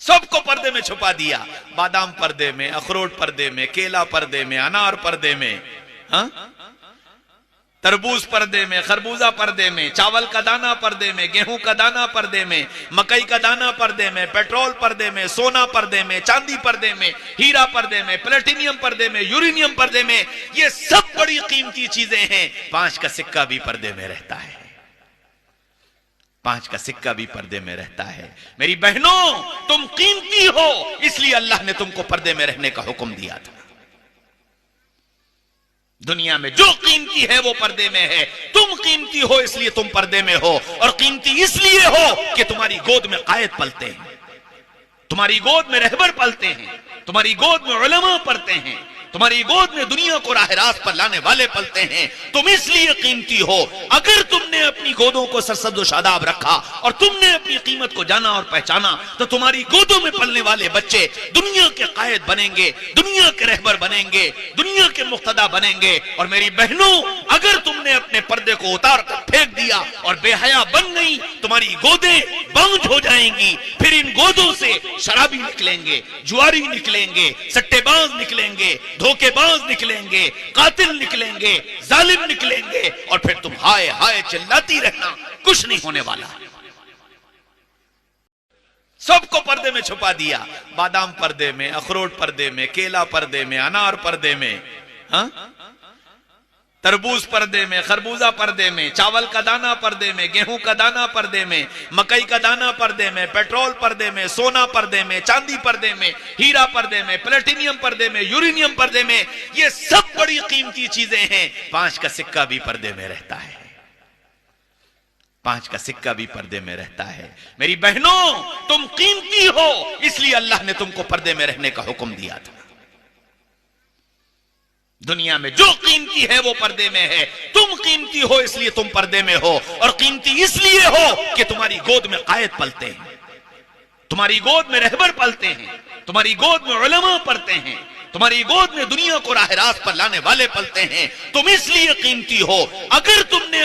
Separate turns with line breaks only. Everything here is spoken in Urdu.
سب کو پردے میں چھپا دیا. بادام پردے میں، اخروٹ پردے میں، کیلا پردے میں، انار پردے میں، تربوز پردے میں، خربوزہ پردے میں، چاول کا دانہ پردے میں، گیہوں کا دانہ پردے میں، مکئی کا دانہ پردے میں، پیٹرول پردے میں، سونا پردے میں، چاندی پردے میں، ہیرا پردے میں، پلیٹینیم پردے میں، یورینیم پردے میں. یہ سب بڑی قیمتی چیزیں ہیں. 5 کا سکہ بھی پردے میں رہتا ہے. 5 کا سکہ بھی پردے میں رہتا ہے. میری بہنوں، تم قیمتی ہو، اس لیے اللہ نے تم کو پردے میں رہنے کا حکم دیا تھا. دنیا میں جو قیمتی ہے وہ پردے میں ہے. تم قیمتی ہو اس لیے تم پردے میں ہو، اور قیمتی اس لیے ہو کہ تمہاری گود میں قائد پلتے ہیں، تمہاری گود میں رہبر پلتے ہیں، تمہاری گود میں علماء پلتے ہیں، تمہاری گود میں دنیا کو راہ راست پر لانے والے پلتے ہیں. تم اس لیے قیمتی ہو. اگر تم نے اپنی گودوں کو سرسبز و شاداب رکھا اور تم نے اپنی قیمت کو جانا اور پہچانا تو تمہاری گودوں میں پلنے والے بچے دنیا کے قائد بنیں گے، دنیا کے رہبر بنیں گے، دنیا کے مقتدا بنیں گے. اور میری بہنوں، اگر تم نے اپنے پردے کو اتار کر پھینک دیا اور بے حیا بن گئی، تمہاری گودیں بانج ہو جائیں گی. پھر ان گودوں سے شرابی نکلیں گے، جواری نکلیں گے، سٹے باز نکلیں گے، دھوکے باز نکلیں گے، قاتل نکلیں گے، ظالم نکلیں گے. اور پھر تم ہائے ہائے چلاتی رہنا، کچھ نہیں ہونے والا. سب کو پردے میں چھپا دیا. بادام پردے میں، اخروٹ پردے میں، کیلا پردے میں، انار پردے میں، تربوز پردے میں، خربوزہ پردے میں، چاول کا دانہ پردے میں، گیہوں کا دانہ پردے میں، مکئی کا دانہ پردے میں، پیٹرول پردے میں، سونا پردے میں، چاندی پردے میں، ہیرا پردے میں، پلیٹینیم پردے میں، یورینیم پردے میں. یہ سب بڑی قیمتی چیزیں ہیں. 5 کا سکہ بھی پردے میں رہتا ہے. 5 کا سکہ بھی پردے میں رہتا ہے. میری بہنوں، تم قیمتی ہو، اس لیے اللہ نے تم کو پردے میں رہنے کا حکم دیا تھا. دنیا میں جو قیمتی ہے وہ پردے میں ہے. تم قیمتی ہو اس لیے تم پردے میں ہو، اور قیمتی اس لیے ہو کہ تمہاری گود میں قائد پلتے ہیں، تمہاری گود میں رہبر پلتے ہیں، تمہاری گود میں علماء پلتے ہیں، تمہاری گود میں دنیا کو راہ راست پر لانے والے پلتے ہیں. تم اس لیے قیمتی ہو. اگر تم نے